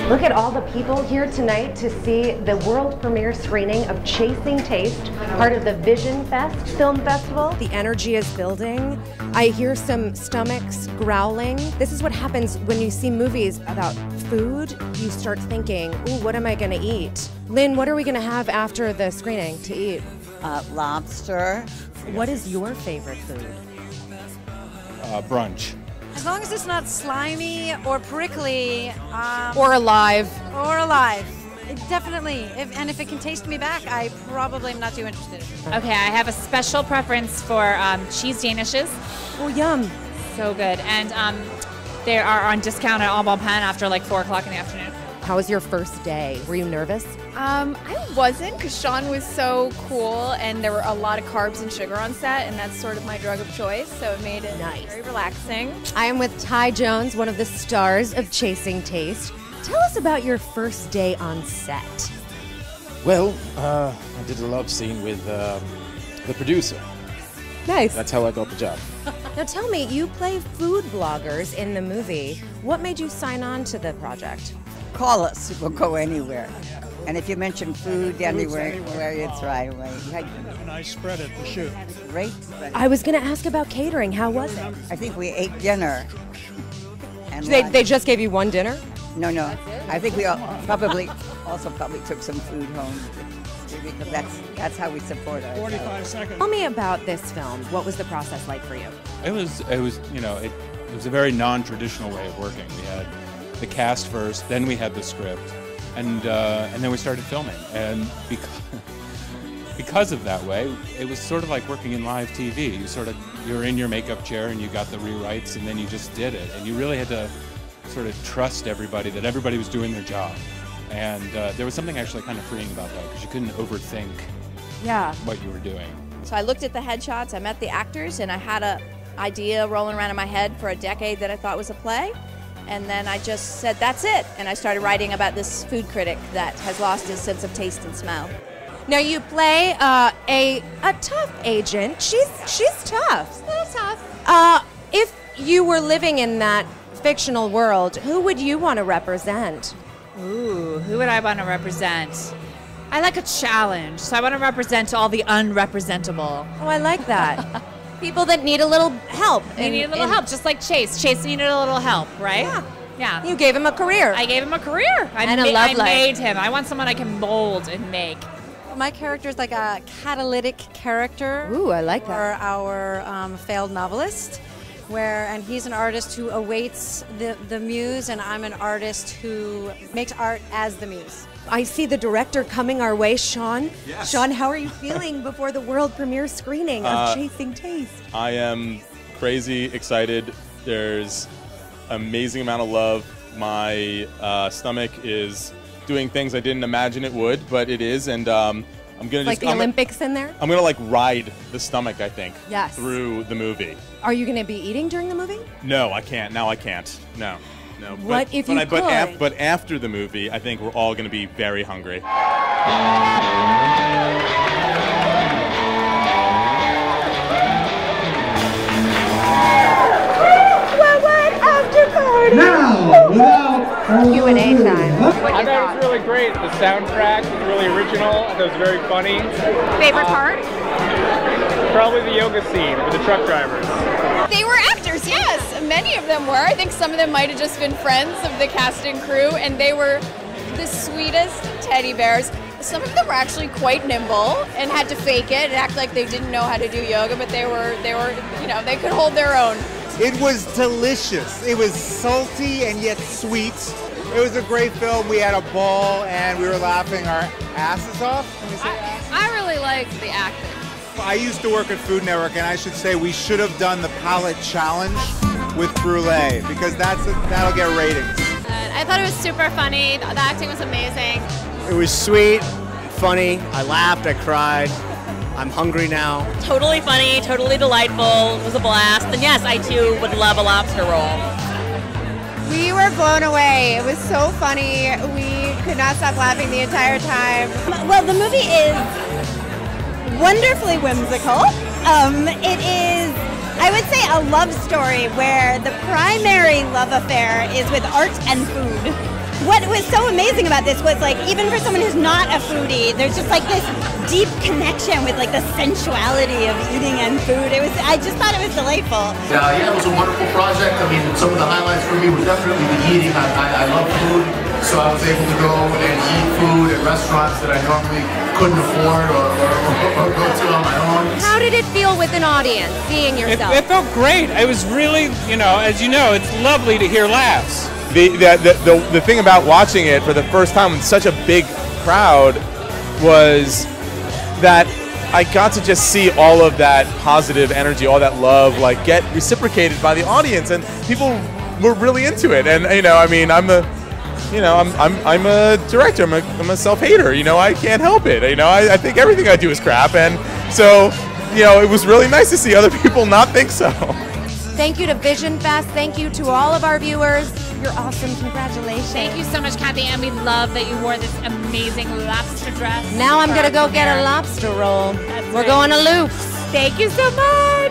Look at all the people here tonight to see the world premiere screening of Chasing Taste, part of the VisionFest Film Festival. The energy is building. I hear some stomachs growling. This is what happens when you see movies about food. You start thinking, ooh, what am I gonna eat? Lynn, what are we gonna have after the screening to eat? Lobster. What is your favorite food? Brunch. As long as it's not slimy or prickly. Or alive. Or alive. Definitely. If it can taste me back, I probably am not too interested. Okay, I have a special preference for cheese danishes. Oh, yum. So good. And they are on discount at All Ball Pen after like 4 o'clock in the afternoon. How was your first day? Were you nervous? I wasn't, because Sean was so cool and there were a lot of carbs and sugar on set, and that's sort of my drug of choice, so it made it very relaxing. I am with Ty Jones, one of the stars of Chasing Taste. Tell us about your first day on set. Well, I did a love scene with the producer. Nice. That's how I got the job. Now tell me, you play food bloggers in the movie. What made you sign on to the project? Call us. We'll go anywhere. And if you mention food anywhere, it's right away. And I spread it to shoot. Great. I was going to ask about catering. How was it? I think we ate dinner. And They just gave you one dinner? No. I think we probably took some food home, because that's how we support ourselves. 45 seconds. Tell me about this film. What was the process like for you? It was a very non-traditional way of working. We had the cast first, then we had the script, and then we started filming. And because of that way, it was sort of like working in live TV. You're in your makeup chair and you got the rewrites, and then you just did it. And you really had to sort of trust everybody, that everybody was doing their job. And there was something actually kind of freeing about that, because you couldn't overthink what you were doing. So I looked at the headshots, I met the actors, and I had an idea rolling around in my head for a decade that I thought was a play. And then I just said, that's it. And I started writing about this food critic that has lost his sense of taste and smell. Now you play a tough agent. She's tough. It's tough. If you were living in that fictional world, who would you want to represent? Ooh, who would I want to represent? I like a challenge, so I want to represent all the unrepresentable. Oh, I like that. People that need a little help. They need a little help, just like Chase. Chase needed a little help, right? Yeah. You gave him a career. I gave him a career. And a love life. I made him. I want someone I can mold and make. My character is like a catalytic character. Ooh, I like that. For our failed novelist, and he's an artist who awaits the muse, and I'm an artist who makes art as the muse. I see the director coming our way, Sean. Yes. Sean, how are you feeling before the world premiere screening of Chasing Taste? I am crazy excited. There's an amazing amount of love. My stomach is doing things I didn't imagine it would, but it is, and I'm gonna like the Olympics in there. I'm gonna like ride the stomach, I think, yes, through the movie. Are you gonna be eating during the movie? No, I can't. Now I can't. No. What if you could? But after the movie, I think we're all going to be very hungry. Well, what after party? Now, without Q&A time. I thought it was really great. The soundtrack was really original. It was very funny. Favorite part? Probably the yoga scene with the truck drivers. They were actors, yes. Many of them were. I think some of them might have just been friends of the cast and crew, and they were the sweetest teddy bears. Some of them were actually quite nimble and had to fake it and act like they didn't know how to do yoga, but they were, they could hold their own. It was delicious. It was salty and yet sweet. It was a great film. We had a ball and we were laughing our asses off. Can we say asses? I really liked the acting. I used to work at Food Network, and I should say we should have done the palate challenge with brulee, because that'll get ratings. I thought it was super funny. The acting was amazing. It was sweet, funny. I laughed, I cried. I'm hungry now. Totally funny, totally delightful. It was a blast. And yes, I too would love a lobster roll. We were blown away. It was so funny. We could not stop laughing the entire time. Well, the movie is wonderfully whimsical. It is, I would say, a love story where the primary love affair is with art and food. what was so amazing about this was like, even for someone who's not a foodie, there's just like this deep connection with like the sensuality of eating and food. I just thought it was delightful. Yeah, it was a wonderful project. I mean, some of the highlights for me were definitely the eating. I love food, so I was able to go and eat food at restaurants that I normally couldn't afford or go to on my own. How did it feel with an audience, seeing yourself? It felt great. It was really, as you know, it's lovely to hear laughs. The thing about watching it for the first time with such a big crowd was that I got to just see all of that positive energy, all that love, like get reciprocated by the audience, and people were really into it. And I mean, I'm a director. I'm a self-hater. I can't help it. I think everything I do is crap, and so it was really nice to see other people not think so. Thank you to VisionFest. Thank you to all of our viewers. You're awesome. Congratulations. Thank you so much, Kathy, and we love that you wore this amazing lobster dress. Now I'm going to go get a lobster roll. We're going to Luke's. Thank you so much.